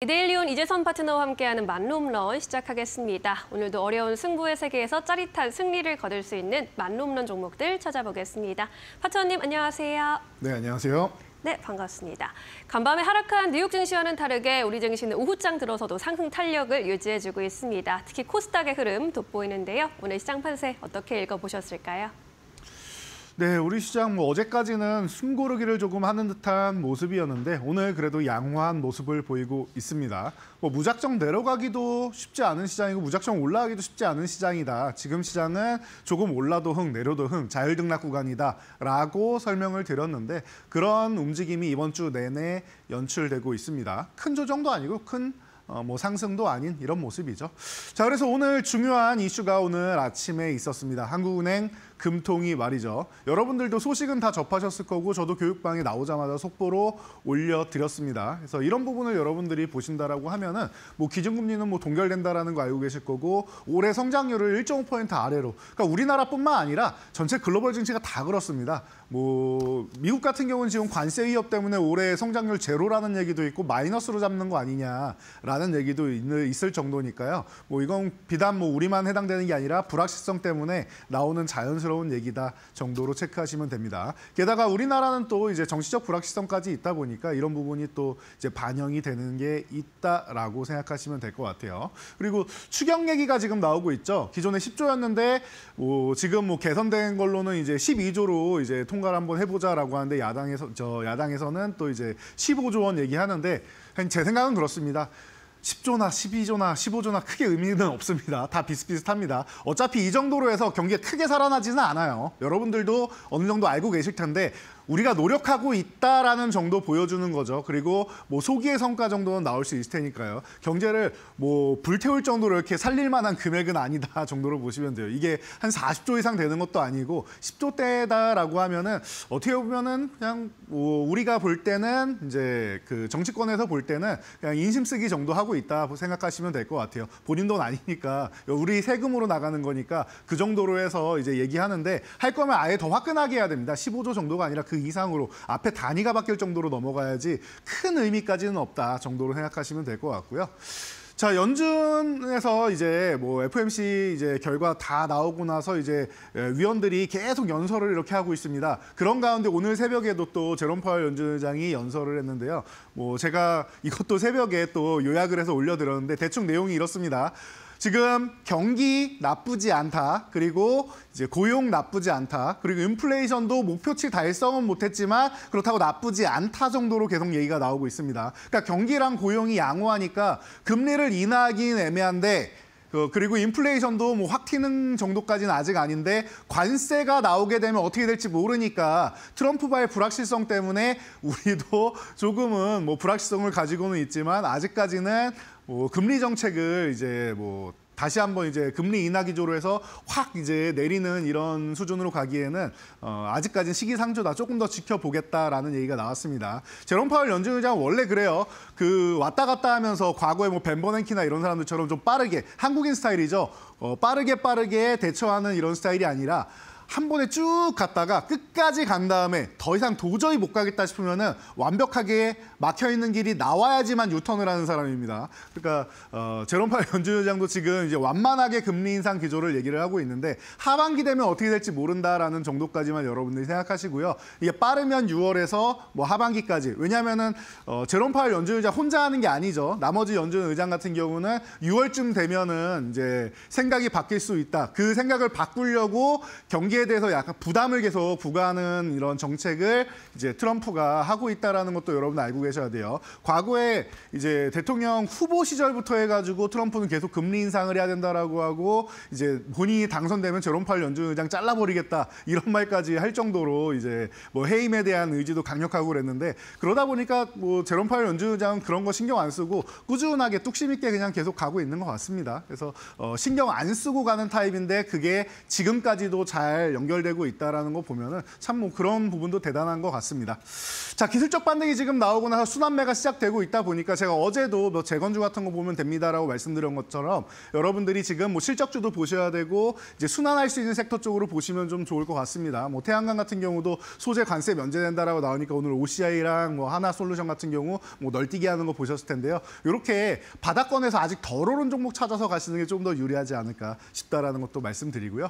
데일리온 이재선 파트너와 함께하는 만홈런 시작하겠습니다. 오늘도 어려운 승부의 세계에서 짜릿한 승리를 거둘 수 있는 만홈런 종목들 찾아보겠습니다. 파트너님 안녕하세요. 네, 안녕하세요. 네, 반갑습니다. 간밤에 하락한 뉴욕 증시와는 다르게 우리 증시는 오후장 들어서도 상승 탄력을 유지해주고 있습니다. 특히 코스닥의 흐름 돋보이는데요. 오늘 시장 판세 어떻게 읽어보셨을까요? 네, 우리 시장 어제까지는 숨고르기를 조금 하는 듯한 모습이었는데 오늘 그래도 양호한 모습을 보이고 있습니다. 무작정 내려가기도 쉽지 않은 시장이고 무작정 올라가기도 쉽지 않은 시장이다. 지금 시장은 조금 올라도 흥, 내려도 흥, 자율등락 구간이다라고 설명을 드렸는데 그런 움직임이 이번 주 내내 연출되고 있습니다. 큰 조정도 아니고 큰 상승도 아닌 이런 모습이죠. 자, 그래서 오늘 중요한 이슈가 오늘 아침에 있었습니다. 한국은행 금통위 말이죠. 여러분들도 소식은 다 접하셨을 거고 저도 교육방에 나오자마자 속보로 올려드렸습니다. 그래서 이런 부분을 여러분들이 보신다라고 하면은 기준금리는 동결된다라는 거 알고 계실 거고 올해 성장률을 1.5% 아래로. 그러니까 우리나라뿐만 아니라 전체 글로벌 증시가 다 그렇습니다. 미국 같은 경우는 지금 관세 위협 때문에 올해 성장률 제로라는 얘기도 있고 마이너스로 잡는 거 아니냐라는 얘기도 있을 정도니까요. 이건 비단 우리만 해당되는 게 아니라 불확실성 때문에 나오는 자연스러운 얘기다 정도로 체크하시면 됩니다. 게다가 우리나라는 또 이제 정치적 불확실성까지 있다 보니까 이런 부분이 또 이제 반영이 되는 게 있다라고 생각하시면 될 것 같아요. 그리고 추경 얘기가 지금 나오고 있죠. 기존에 10조였는데 지금 개선된 걸로는 이제 12조로 이제 통과를 한번 해보자라고 하는데 야당에서는 또 이제 15조 원 얘기하는데 제 생각은 그렇습니다. 10조나 12조나 15조나 크게 의미는 없습니다. 다 비슷비슷합니다. 어차피 이 정도로 해서 경기가 크게 살아나지는 않아요. 여러분들도 어느 정도 알고 계실 텐데 우리가 노력하고 있다라는 정도 보여주는 거죠. 그리고 소기의 성과 정도는 나올 수 있을 테니까요. 경제를 불태울 정도로 이렇게 살릴 만한 금액은 아니다 정도로 보시면 돼요. 이게 한 40조 이상 되는 것도 아니고 10조대다라고 하면은 어떻게 보면은 그냥 우리가 볼 때는 이제 그 정치권에서 볼 때는 그냥 인심 쓰기 정도 하고 있다 생각하시면 될 것 같아요. 본인 돈 아니니까 우리 세금으로 나가는 거니까 그 정도로 해서 이제 얘기하는데 할 거면 아예 더 화끈하게 해야 됩니다. 15조 정도가 아니라 그 이상으로 앞에 단위가 바뀔 정도로 넘어가야지 큰 의미까지는 없다 정도로 생각하시면 될 것 같고요. 자, 연준에서 이제 FOMC 이제 결과 다 나오고 나서 이제 위원들이 계속 연설을 이렇게 하고 있습니다. 그런 가운데 오늘 새벽에도 또 제롬 파월 연준 의장이 연설을 했는데요. 제가 이것도 새벽에 또 요약을 해서 올려드렸는데 대충 내용이 이렇습니다. 지금 경기 나쁘지 않다. 그리고 이제 고용 나쁘지 않다. 그리고 인플레이션도 목표치 달성은 못했지만 그렇다고 나쁘지 않다 정도로 계속 얘기가 나오고 있습니다. 그러니까 경기랑 고용이 양호하니까 금리를 인하하기는 애매한데 그리고 인플레이션도 확 튀는 정도까지는 아직 아닌데 관세가 나오게 되면 어떻게 될지 모르니까 트럼프와의 불확실성 때문에 우리도 조금은 불확실성을 가지고는 있지만 아직까지는 금리 정책을 이제 다시 한번 이제 금리 인하 기조로 해서 확 이제 내리는 이런 수준으로 가기에는 아직까지는 시기상조다. 조금 더 지켜보겠다라는 얘기가 나왔습니다. 제롬 파월 연준 의장은 원래 그래요. 왔다 갔다 하면서 과거에 벤 버냉키나 이런 사람들처럼 좀 빠르게 한국인 스타일이죠. 빠르게 대처하는 이런 스타일이 아니라 한 번에 쭉 갔다가 끝까지 간 다음에 더 이상 도저히 못 가겠다 싶으면은 완벽하게 막혀있는 길이 나와야지만 유턴을 하는 사람입니다. 그러니까 제롬 파월 연준 의장도 지금 이제 완만하게 금리 인상 기조를 얘기를 하고 있는데 하반기 되면 어떻게 될지 모른다라는 정도까지만 여러분들이 생각하시고요. 이게 빠르면 6월에서 하반기까지. 왜냐하면은 제롬 파월 연준 의장 혼자 하는 게 아니죠. 나머지 연준 의장 같은 경우는 6월쯤 되면은 이제 생각이 바뀔 수 있다. 그 생각을 바꾸려고 경기에 대해서 약간 부담을 계속 부과하는 이런 정책을 이제 트럼프가 하고 있다라는 것도 여러분 알고 계셔야 돼요. 과거에 이제 대통령 후보 시절부터 해가지고 트럼프는 계속 금리 인상을 해야 된다라고 하고 이제 본인이 당선되면 제롬 파월 연준 의장 잘라버리겠다 이런 말까지 할 정도로 이제 해임에 대한 의지도 강력하고 그랬는데 그러다 보니까 제롬 파월 연준 의장은 그런 거 신경 안 쓰고 꾸준하게 뚝심 있게 그냥 계속 가고 있는 것 같습니다. 그래서 신경 안 쓰고 가는 타입인데 그게 지금까지도 잘 잘 연결되고 있다라는 거 보면은 참 뭐 그런 부분도 대단한 것 같습니다. 자, 기술적 반등이 지금 나오고 나서 순환매가 시작되고 있다 보니까 제가 어제도 뭐 재건주 같은 거 보면 됩니다라고 말씀드린 것처럼 여러분들이 지금 뭐 실적주도 보셔야 되고 이제 순환할 수 있는 섹터 쪽으로 보시면 좀 좋을 것 같습니다. 뭐 태양광 같은 경우도 소재 관세 면제된다라고 나오니까 오늘 OCI랑 뭐 하나솔루션 같은 경우 뭐 널뛰기 하는 거 보셨을 텐데요. 이렇게 바닥권에서 아직 덜 오른 종목 찾아서 가시는 게 좀 더 유리하지 않을까 싶다라는 것도 말씀드리고요.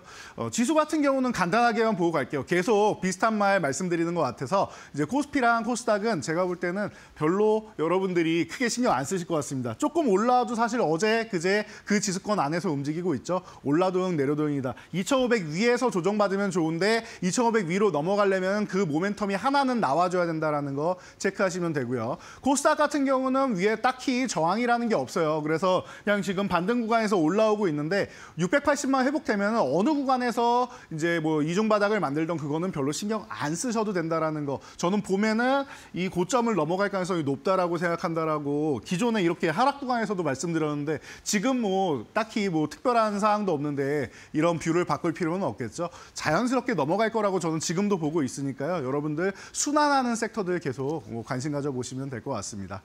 지수 같은 경우는 간단하게만 보고 갈게요. 계속 비슷한 말 말씀드리는 것 같아서 이제 코스피랑 코스닥은 제가 볼 때는 별로 여러분들이 크게 신경 안 쓰실 것 같습니다. 조금 올라와도 사실 어제 그제 그 지수권 안에서 움직이고 있죠. 올라도응 내려도응이다. 2,500 위에서 조정받으면 좋은데 2,500 위로 넘어가려면 그 모멘텀이 하나는 나와줘야 된다는 거 체크하시면 되고요. 코스닥 같은 경우는 위에 딱히 저항이라는 게 없어요. 그래서 그냥 지금 반등 구간에서 올라오고 있는데 680만 회복되면 어느 구간에서 이제 뭐 이중 바닥을 만들던 그거는 별로 신경 안 쓰셔도 된다라는 거. 저는 보면은 이 고점을 넘어갈 가능성이 높다라고 생각한다라고 기존에 이렇게 하락 구간에서도 말씀드렸는데 지금 뭐 딱히 뭐 특별한 사항도 없는데 이런 뷰를 바꿀 필요는 없겠죠. 자연스럽게 넘어갈 거라고 저는 지금도 보고 있으니까요. 여러분들 순환하는 섹터들 계속 뭐 관심 가져보시면 될 것 같습니다.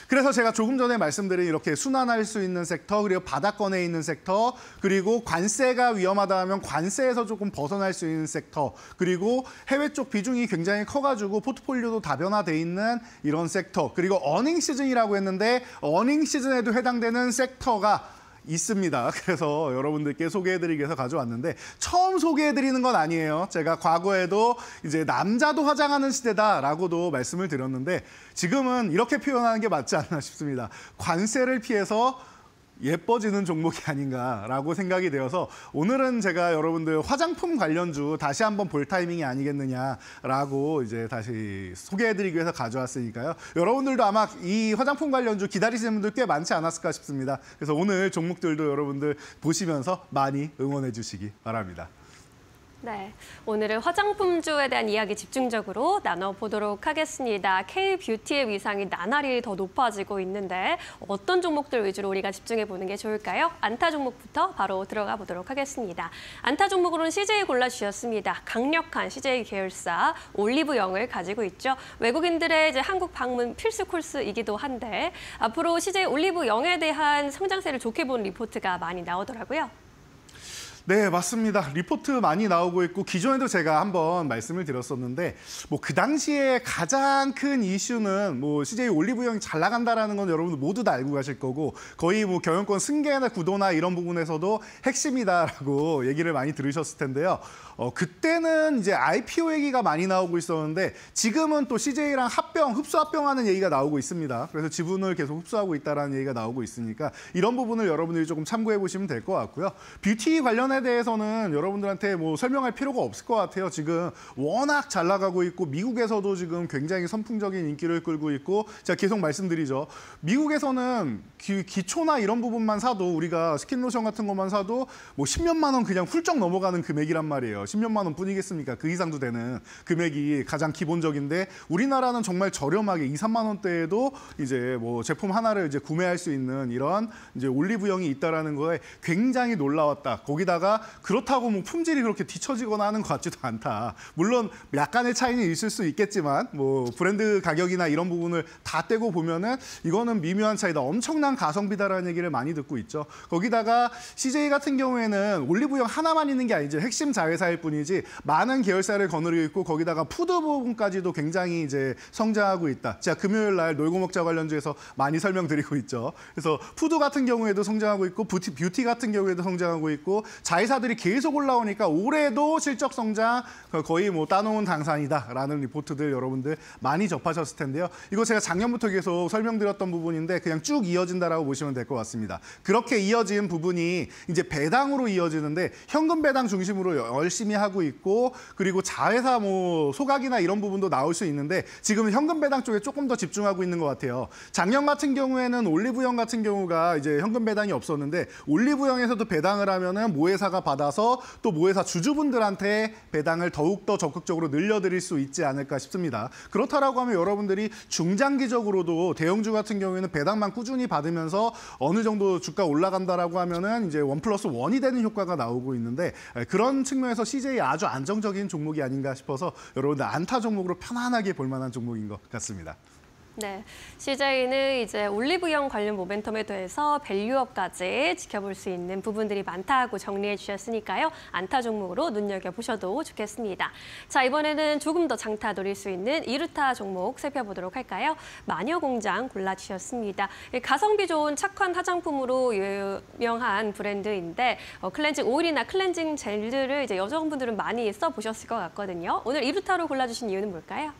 그래서 제가 조금 전에 말씀드린 이렇게 순환할 수 있는 섹터 그리고 바닥권에 있는 섹터 그리고 관세가 위험하다 하면 관세에서 조금 벗어날 수 있는 섹터 그리고 해외 쪽 비중이 굉장히 커가지고 포트폴리오도 다변화돼 있는 이런 섹터 그리고 어닝 시즌이라고 했는데 어닝 시즌에도 해당되는 섹터가 있습니다. 그래서 여러분들께 소개해드리기 위해서 가져왔는데 처음 소개해드리는 건 아니에요. 제가 과거에도 이제 남자도 화장하는 시대다라고도 말씀을 드렸는데 지금은 이렇게 표현하는 게 맞지 않나 싶습니다. 관세를 피해서 예뻐지는 종목이 아닌가라고 생각이 되어서 오늘은 제가 여러분들 화장품 관련주 다시 한번 볼 타이밍이 아니겠느냐라고 이제 다시 소개해드리기 위해서 가져왔으니까요. 여러분들도 아마 이 화장품 관련주 기다리시는 분들 꽤 많지 않았을까 싶습니다. 그래서 오늘 종목들도 여러분들 보시면서 많이 응원해 주시기 바랍니다. 네, 오늘은 화장품주에 대한 이야기 집중적으로 나눠보도록 하겠습니다. K-뷰티의 위상이 나날이 더 높아지고 있는데 어떤 종목들 위주로 우리가 집중해보는 게 좋을까요? 안타 종목부터 바로 들어가 보도록 하겠습니다. 안타 종목으로는 CJ 골라주셨습니다. 강력한 CJ 계열사 올리브영을 가지고 있죠. 외국인들의 이제 한국 방문 필수 코스이기도 한데 앞으로 CJ 올리브영에 대한 성장세를 좋게 본 리포트가 많이 나오더라고요. 네, 맞습니다. 리포트 많이 나오고 있고 기존에도 제가 한번 말씀을 드렸었는데 뭐 그 당시에 가장 큰 이슈는 뭐 CJ 올리브영이 잘 나간다라는 건 여러분들 모두 다 알고 가실 거고 거의 뭐 경영권 승계나 구도나 이런 부분에서도 핵심이다라고 얘기를 많이 들으셨을 텐데요. 그때는 이제 IPO 얘기가 많이 나오고 있었는데 지금은 또 CJ랑 흡수 합병하는 얘기가 나오고 있습니다. 그래서 지분을 계속 흡수하고 있다라는 얘기가 나오고 있으니까 이런 부분을 여러분들이 조금 참고해 보시면 될 것 같고요. 뷰티 관련해 대해서는 여러분들한테 뭐 설명할 필요가 없을 것 같아요. 지금 워낙 잘 나가고 있고 미국에서도 지금 굉장히 선풍적인 인기를 끌고 있고 제가 계속 말씀드리죠. 미국에서는 기초나 이런 부분만 사도 우리가 스킨로션 같은 것만 사도 뭐 10몇만 원 그냥 훌쩍 넘어가는 금액이란 말이에요. 10몇만 원 뿐이겠습니까? 그 이상도 되는 금액이 가장 기본적인데 우리나라는 정말 저렴하게 2, 3만 원대에도 이제 뭐 제품 하나를 이제 구매할 수 있는 이런 이제 올리브영이 있다라는 거에 굉장히 놀라웠다. 거기다가 그렇다고 뭐 품질이 그렇게 뒤처지거나 하는 것 같지도 않다. 물론 약간의 차이는 있을 수 있겠지만 뭐 브랜드 가격이나 이런 부분을 다 떼고 보면은 이거는 미묘한 차이다. 엄청난 가성비다라는 얘기를 많이 듣고 있죠. 거기다가 CJ 같은 경우에는 올리브영 하나만 있는 게 아니죠. 핵심 자회사일 뿐이지 많은 계열사를 거느리고 있고 거기다가 푸드 부분까지도 굉장히 이제 성장하고 있다. 제가 금요일 날 놀고 먹자 관련주에서 많이 설명드리고 있죠. 그래서 푸드 같은 경우에도 성장하고 있고 뷰티 같은 경우에도 성장하고 있고 자회사들이 계속 올라오니까 올해도 실적 성장 거의 뭐 따놓은 당산이다라는 리포트들 여러분들 많이 접하셨을 텐데요. 이거 제가 작년부터 계속 설명드렸던 부분인데 그냥 쭉 이어진다라고 보시면 될 것 같습니다. 그렇게 이어진 부분이 이제 배당으로 이어지는데 현금 배당 중심으로 열심히 하고 있고 그리고 자회사 뭐 소각이나 이런 부분도 나올 수 있는데 지금은 현금 배당 쪽에 조금 더 집중하고 있는 것 같아요. 작년 같은 경우에는 올리브영 같은 경우가 이제 현금 배당이 없었는데 올리브영에서도 배당을 하면은 모회사 모회사가 받아서 또 모회사 주주분들한테 배당을 더욱더 적극적으로 늘려드릴 수 있지 않을까 싶습니다. 그렇다라고 하면 여러분들이 중장기적으로도 대형주 같은 경우에는 배당만 꾸준히 받으면서 어느 정도 주가 올라간다라고 하면은 이제 1+1이 되는 효과가 나오고 있는데 그런 측면에서 CJ 아주 안정적인 종목이 아닌가 싶어서 여러분들 안타 종목으로 편안하게 볼 만한 종목인 것 같습니다. 네, CJ는 이제 올리브영 관련 모멘텀에 대해서 밸류업까지 지켜볼 수 있는 부분들이 많다고 정리해 주셨으니까요. 안타 종목으로 눈여겨보셔도 좋겠습니다. 자, 이번에는 조금 더 장타 노릴 수 있는 이루타 종목 살펴보도록 할까요? 마녀공장 골라주셨습니다. 가성비 좋은 착한 화장품으로 유명한 브랜드인데 클렌징 오일이나 클렌징 젤들을 이제 여성분들은 많이 써보셨을 것 같거든요. 오늘 이루타로 골라주신 이유는 뭘까요?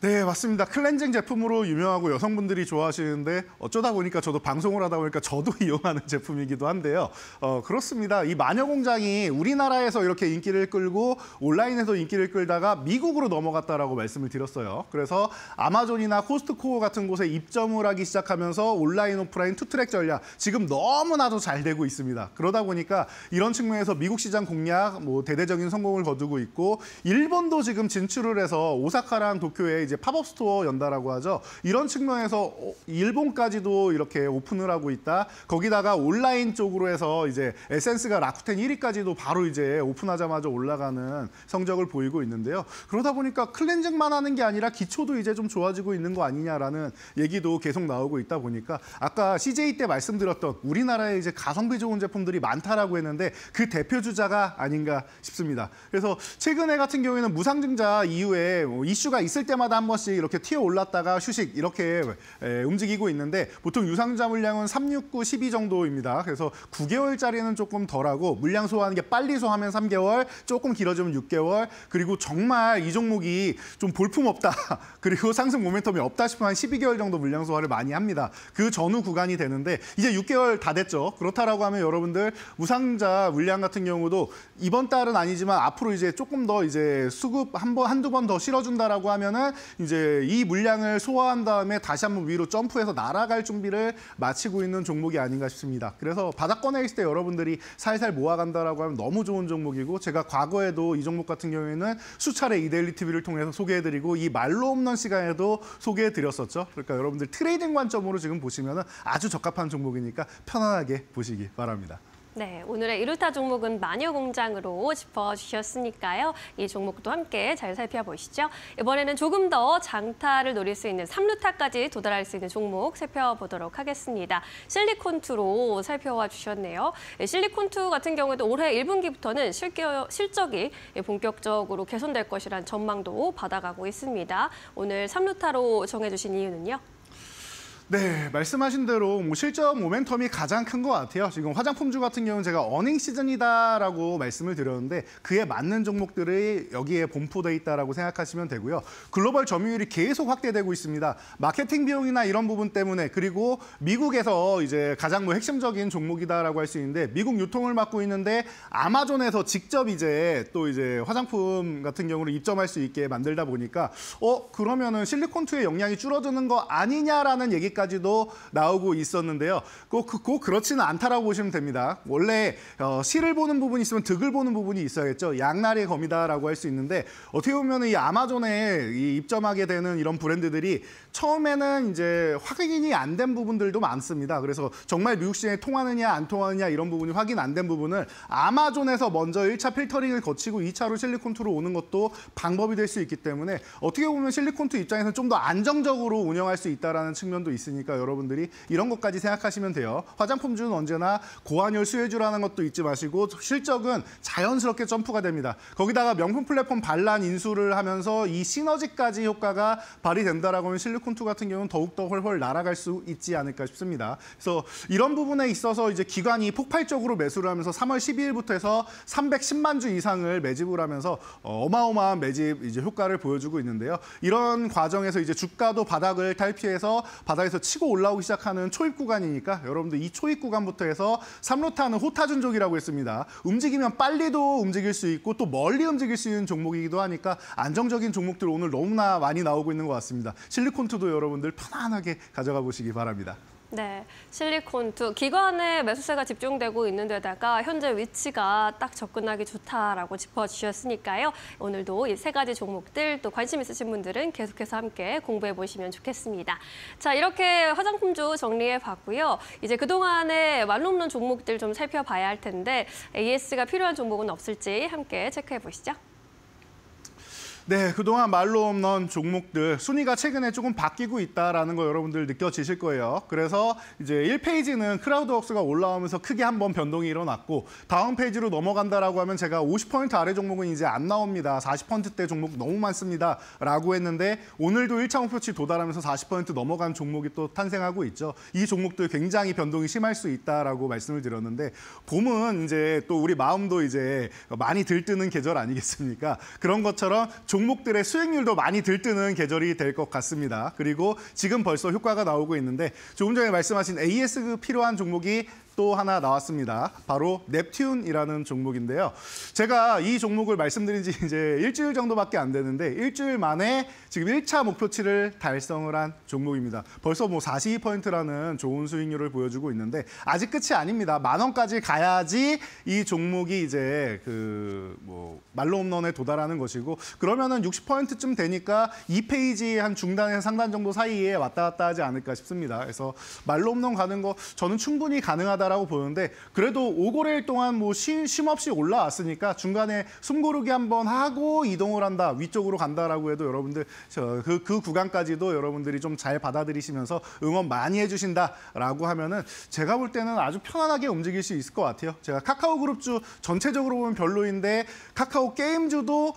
네, 맞습니다. 클렌징 제품으로 유명하고 여성분들이 좋아하시는데 어쩌다 보니까 저도 방송을 하다 보니까 저도 이용하는 제품이기도 한데요. 그렇습니다. 이 마녀공장이 우리나라에서 이렇게 인기를 끌고 온라인에서 인기를 끌다가 미국으로 넘어갔다라고 말씀을 드렸어요. 그래서 아마존이나 코스트코 같은 곳에 입점을 하기 시작하면서 온라인, 오프라인 투트랙 전략 지금 너무나도 잘 되고 있습니다. 그러다 보니까 이런 측면에서 미국 시장 공략 대대적인 성공을 거두고 있고 일본도 지금 진출을 해서 오사카랑 도쿄에 이제 팝업 스토어 연다라고 하죠. 이런 측면에서 일본까지도 이렇게 오픈을 하고 있다. 거기다가 온라인 쪽으로 해서 이제 에센스가 라쿠텐 1위까지도 바로 이제 오픈하자마자 올라가는 성적을 보이고 있는데요. 그러다 보니까 클렌징만 하는 게 아니라 기초도 이제 좀 좋아지고 있는 거 아니냐라는 얘기도 계속 나오고 있다 보니까 아까 CJ 때 말씀드렸던 우리나라에 이제 가성비 좋은 제품들이 많다라고 했는데 그 대표 주자가 아닌가 싶습니다. 그래서 최근에 같은 경우에는 무상증자 이후에 이슈가 있을 때마다 한 번씩 이렇게 튀어 올랐다가 휴식 이렇게 움직이고 있는데 보통 유상증자 물량은 3, 6, 9, 12 정도입니다. 그래서 9개월짜리는 조금 덜하고 물량 소화하는 게 빨리 소화하면 3개월, 조금 길어지면 6개월, 그리고 정말 이 종목이 좀 볼품없다, 그리고 상승 모멘텀이 없다 싶으면 한 12개월 정도 물량 소화를 많이 합니다. 그 전후 구간이 되는데 이제 6개월 다 됐죠. 그렇다라고 하면 여러분들 무상증자 물량 같은 경우도 이번 달은 아니지만 앞으로 이제 조금 더 이제 수급 한두 번 더 실어준다라고 하면은 이제 이 물량을 소화한 다음에 다시 한번 위로 점프해서 날아갈 준비를 마치고 있는 종목이 아닌가 싶습니다. 그래서 바닥권에 있을 때 여러분들이 살살 모아간다라고 하면 너무 좋은 종목이고 제가 과거에도 이 종목 같은 경우에는 수차례 이데일리 TV를 통해서 소개해드리고 이 말로 없는 시간에도 소개해드렸었죠. 그러니까 여러분들 트레이딩 관점으로 지금 보시면 아주 적합한 종목이니까 편안하게 보시기 바랍니다. 네, 오늘의 이루타 종목은 마녀공장으로 짚어주셨으니까요. 이 종목도 함께 잘 살펴보시죠. 이번에는 조금 더 장타를 노릴 수 있는 3루타까지 도달할 수 있는 종목 살펴보도록 하겠습니다. 실리콘2로 살펴와 주셨네요. 실리콘2 같은 경우에도 올해 1분기부터는 실적이 본격적으로 개선될 것이라는 전망도 받아가고 있습니다. 오늘 3루타로 정해주신 이유는요? 네, 말씀하신 대로 실적 모멘텀이 가장 큰 것 같아요. 지금 화장품주 같은 경우는 제가 어닝 시즌이다라고 말씀을 드렸는데 그에 맞는 종목들이 여기에 분포돼 있다라고 생각하시면 되고요. 글로벌 점유율이 계속 확대되고 있습니다. 마케팅 비용이나 이런 부분 때문에 그리고 미국에서 이제 가장 핵심적인 종목이다라고 할 수 있는데 미국 유통을 맡고 있는데 아마존에서 직접 이제 또 이제 화장품 같은 경우를 입점할 수 있게 만들다 보니까 그러면은 실리콘2의 역량이 줄어드는 거 아니냐라는 얘기 까지도 나오고 있었는데요. 꼭 그렇지는 않다라고 보시면 됩니다. 원래 실을 보는 부분이 있으면 득을 보는 부분이 있어야겠죠. 양날의 검이다라고 할 수 있는데 어떻게 보면 이 아마존에 입점하게 되는 이런 브랜드들이 처음에는 이제 확인이 안 된 부분들도 많습니다. 그래서 정말 미국 시장에 통하느냐 안 통하느냐 이런 부분이 확인 안 된 부분을 아마존에서 먼저 1차 필터링을 거치고 2차로 실리콘2로 오는 것도 방법이 될 수 있기 때문에 어떻게 보면 실리콘2 입장에서는 좀 더 안정적으로 운영할 수 있다는 측면도 있으니까 여러분들이 이런 것까지 생각하시면 돼요. 화장품주는 언제나 고환율 수혜주라는 것도 잊지 마시고 실적은 자연스럽게 점프가 됩니다. 거기다가 명품 플랫폼 반란 인수를 하면서 이 시너지까지 효과가 발휘된다라고 하면 실리콘2 같은 경우는 더욱더 훨훨 날아갈 수 있지 않을까 싶습니다. 그래서 이런 부분에 있어서 이제 기관이 폭발적으로 매수를 하면서 3월 12일부터 해서 310만 주 이상을 매집을 하면서 어마어마한 매집 이제 효과를 보여주고 있는데요. 이런 과정에서 이제 주가도 바닥을 탈피해서 바닥에서 치고 올라오기 시작하는 초입 구간이니까 여러분들 이 초입 구간부터 해서 3루타는 호타준족이라고 했습니다. 움직이면 빨리도 움직일 수 있고 또 멀리 움직일 수 있는 종목이기도 하니까 안정적인 종목들 오늘 너무나 많이 나오고 있는 것 같습니다. 실리콘2도 여러분들 편안하게 가져가 보시기 바랍니다. 네, 실리콘2 기관의 매수세가 집중되고 있는 데다가 현재 위치가 딱 접근하기 좋다라고 짚어주셨으니까요. 오늘도 이 세 가지 종목들 또 관심 있으신 분들은 계속해서 함께 공부해 보시면 좋겠습니다. 자, 이렇게 화장품주 정리해 봤고요. 이제 그동안의 말로 없는 종목들 좀 살펴봐야 할 텐데 AS가 필요한 종목은 없을지 함께 체크해 보시죠. 네, 그동안 말로 없는 종목들 순위가 최근에 조금 바뀌고 있다라는 거 여러분들 느껴지실 거예요. 그래서 이제 1페이지는 크라우드웍스가 올라오면서 크게 한번 변동이 일어났고 다음 페이지로 넘어간다라고 하면 제가 50포인트 아래 종목은 이제 안 나옵니다. 40%대 종목 너무 많습니다. 라고 했는데 오늘도 1차 목표치 도달하면서 40% 넘어간 종목이 또 탄생하고 있죠. 이 종목들 굉장히 변동이 심할 수 있다라고 말씀을 드렸는데 봄은 이제 또 우리 마음도 이제 많이 들뜨는 계절 아니겠습니까? 그런 것처럼 종목들의 수익률도 많이 들뜨는 계절이 될 것 같습니다. 그리고 지금 벌써 효과가 나오고 있는데 조금 전에 말씀하신 AS 필요한 종목이 또 하나 나왔습니다. 바로 넵튠이라는 종목인데요. 제가 이 종목을 말씀드린 지 이제 일주일 정도밖에 안 되는데 일주일 만에 지금 1차 목표치를 달성을 한 종목입니다. 벌써 뭐 42%라는 좋은 수익률을 보여주고 있는데 아직 끝이 아닙니다. 10,000원까지 가야지 이 종목이 이제 그 뭐 말로 홈런에 도달하는 것이고 그러면은 60%쯤 되니까 2페이지 한 중단에서 상단 정도 사이에 왔다 갔다 하지 않을까 싶습니다. 그래서 말로 홈런 가는 거 저는 충분히 가능하다라고 보는데 그래도 5거래일 동안 뭐 쉼 없이 올라왔으니까 중간에 숨고르기 한번 하고 이동을 한다, 위쪽으로 간다라고 해도 여러분들 그 구간까지도 여러분들이 좀 잘 받아들이시면서 응원 많이 해주신다라고 하면은 제가 볼 때는 아주 편안하게 움직일 수 있을 것 같아요. 제가 카카오그룹주 전체적으로 보면 별로인데 카카오 게임주도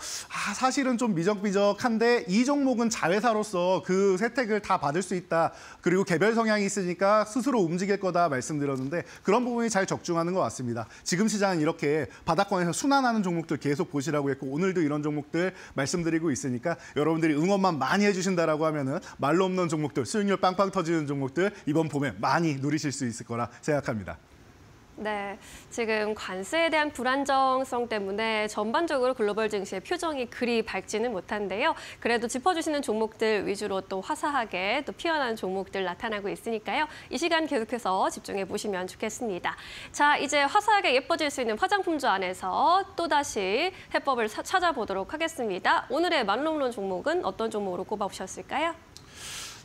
사실은 좀 미적미적한데 이 종목은 자회사로서 그 혜택을 다 받을 수 있다. 그리고 개별 성향이 있으니까 스스로 움직일 거다 말씀드렸는데 그런 부분이 잘 적중하는 것 같습니다. 지금 시장은 이렇게 바닥권에서 순환하는 종목들 계속 보시라고 했고 오늘도 이런 종목들 말씀드리고 있으니까 여러분들이 응원만 많이 해주신다라고 하면은 말로 없는 종목들, 수익률 빵빵 터지는 종목들 이번 봄에 많이 누리실 수 있을 거라 생각합니다. 네, 지금 관세에 대한 불안정성 때문에 전반적으로 글로벌 증시의 표정이 그리 밝지는 못한데요. 그래도 짚어주시는 종목들 위주로 또 화사하게 또 피어나는 종목들 나타나고 있으니까요. 이 시간 계속해서 집중해 보시면 좋겠습니다. 자, 이제 화사하게 예뻐질 수 있는 화장품주 안에서 또다시 해법을 찾아보도록 하겠습니다. 오늘의 말로홈런 종목은 어떤 종목으로 꼽아보셨을까요?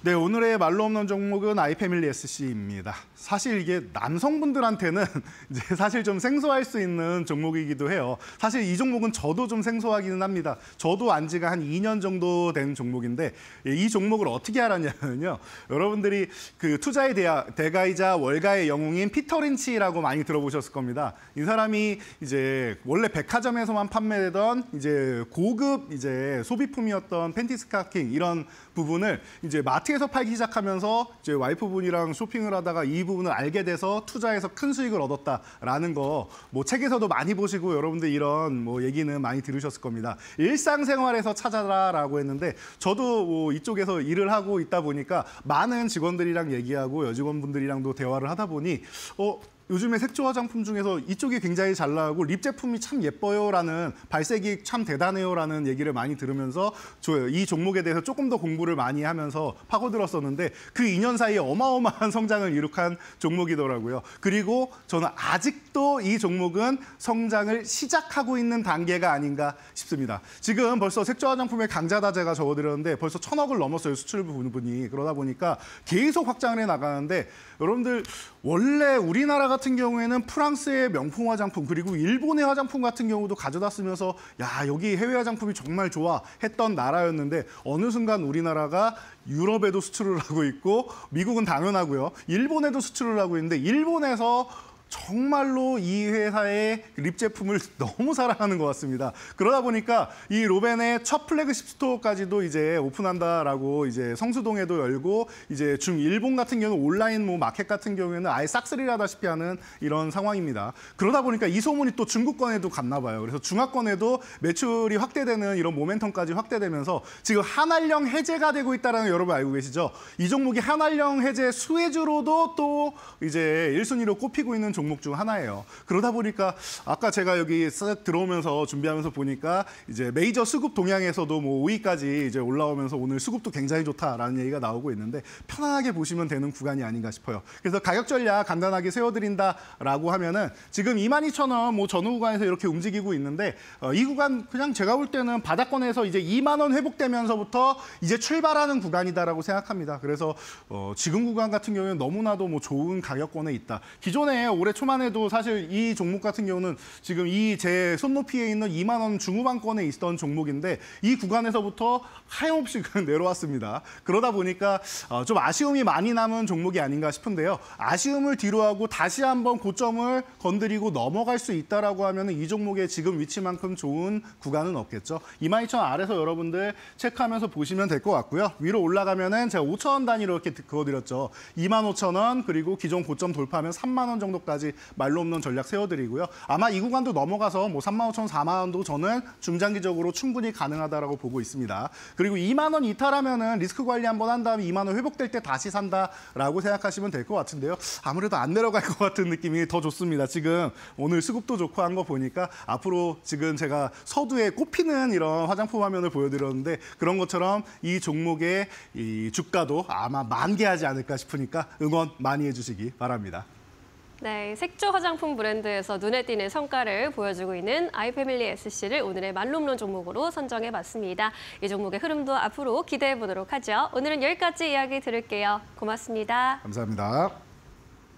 네, 오늘의 말로 없는 종목은 아이패밀리 SC입니다. 사실 이게 남성분들한테는 이제 사실 좀 생소할 수 있는 종목이기도 해요. 사실 이 종목은 저도 좀 생소하기는 합니다. 저도 안 지가 한 2년 정도 된 종목인데 이 종목을 어떻게 알았냐면요. 여러분들이 그 투자의 대가이자 월가의 영웅인 피터 린치라고 많이 들어보셨을 겁니다. 이 사람이 이제 원래 백화점에서만 판매되던 이제 고급 이제 소비품이었던 팬티 스타킹 이런 부분을 이제 마트에서 팔기 시작하면서 이제 와이프분이랑 쇼핑을 하다가 이 부분을 알게 돼서 투자해서 큰 수익을 얻었다라는 거 뭐 책에서도 많이 보시고 여러분들 이런 뭐 얘기는 많이 들으셨을 겁니다. 일상생활에서 찾아라라고 했는데 저도 뭐 이쪽에서 일을 하고 있다 보니까 많은 직원들이랑 얘기하고 여직원분들이랑도 대화를 하다 보니 요즘에 색조 화장품 중에서 이쪽이 굉장히 잘 나가고 립 제품이 참 예뻐요라는 발색이 참 대단해요라는 얘기를 많이 들으면서 이 종목에 대해서 조금 더 공부를 많이 하면서 파고들었었는데 그 2년 사이에 어마어마한 성장을 이룩한 종목이더라고요. 그리고 저는 아직도 이 종목은 성장을 시작하고 있는 단계가 아닌가 싶습니다. 지금 벌써 색조 화장품의 강자다 제가 적어드렸는데 벌써 1,000억을 넘었어요. 수출 부분이. 그러다 보니까 계속 확장을 해나가는데 여러분들 원래 우리나라 같은 경우에는 프랑스의 명품 화장품 그리고 일본의 화장품 같은 경우도 가져다 쓰면서 야 여기 해외 화장품이 정말 좋아 했던 나라였는데 어느 순간 우리나라가 유럽에도 수출을 하고 있고 미국은 당연하고요. 일본에도 수출을 하고 있는데 일본에서 정말로 이 회사의 립 제품을 너무 사랑하는 것 같습니다. 그러다 보니까 이 로벤의 첫 플래그십 스토어까지도 이제 오픈한다라고 이제 성수동에도 열고 이제 일본 같은 경우는 온라인 뭐 마켓 같은 경우에는 아예 싹쓸이를 하다시피 하는 이런 상황입니다. 그러다 보니까 이 소문이 또 중국권에도 갔나 봐요. 그래서 중화권에도 매출이 확대되는 이런 모멘텀까지 확대되면서 지금 한알령 해제가 되고 있다는 거 여러분 알고 계시죠? 이 종목이 한알령 해제 수혜주로도 또 이제 1순위로 꼽히고 있는 종목 중 하나예요. 그러다 보니까 아까 제가 여기 쓱 들어오면서 준비하면서 보니까 이제 메이저 수급 동향에서도 뭐 5위까지 이제 올라오면서 오늘 수급도 굉장히 좋다라는 얘기가 나오고 있는데 편안하게 보시면 되는 구간이 아닌가 싶어요. 그래서 가격 전략 간단하게 세워드린다라고 하면은 지금 22,000원 뭐 전후 구간에서 이렇게 움직이고 있는데 이 구간 그냥 제가 볼 때는 바닥권에서 이제 2만 원 회복되면서부터 이제 출발하는 구간이다라고 생각합니다. 그래서 지금 구간 같은 경우에는 너무나도 뭐 좋은 가격권에 있다. 기존에 올해 초만 해도 사실 이 종목 같은 경우는 지금 이 제 손높이에 있는 2만 원 중후반권에 있던 종목인데 이 구간에서부터 하염없이 내려왔습니다. 그러다 보니까 좀 아쉬움이 많이 남은 종목이 아닌가 싶은데요. 아쉬움을 뒤로하고 다시 한번 고점을 건드리고 넘어갈 수 있다라고 하면 이 종목의 지금 위치만큼 좋은 구간은 없겠죠. 22,000원 아래서 여러분들 체크하면서 보시면 될 것 같고요. 위로 올라가면은 제가 5,000원 단위로 이렇게 그어드렸죠. 25,000원 그리고 기존 고점 돌파하면 3만 원 정도까지 말로 없는 전략 세워드리고요. 아마 이 구간도 넘어가서 뭐 35,000원, 4만 원도 저는 중장기적으로 충분히 가능하다라고 보고 있습니다. 그리고 2만 원 이탈하면은 리스크 관리 한번 한 다음에 2만 원 회복될 때 다시 산다라고 생각하시면 될 것 같은데요. 아무래도 안 내려갈 것 같은 느낌이 더 좋습니다. 지금 오늘 수급도 좋고 한 거 보니까 앞으로 지금 제가 서두에 꼽히는 이런 화장품 화면을 보여드렸는데 그런 것처럼 이 종목의 이 주가도 아마 만개하지 않을까 싶으니까 응원 많이 해주시기 바랍니다. 네, 색조 화장품 브랜드에서 눈에 띄는 성과를 보여주고 있는 아이패밀리 SC를 오늘의 말룸론 종목으로 선정해봤습니다. 이 종목의 흐름도 앞으로 기대해 보도록 하죠. 오늘은 여기까지 이야기 들을게요. 고맙습니다. 감사합니다.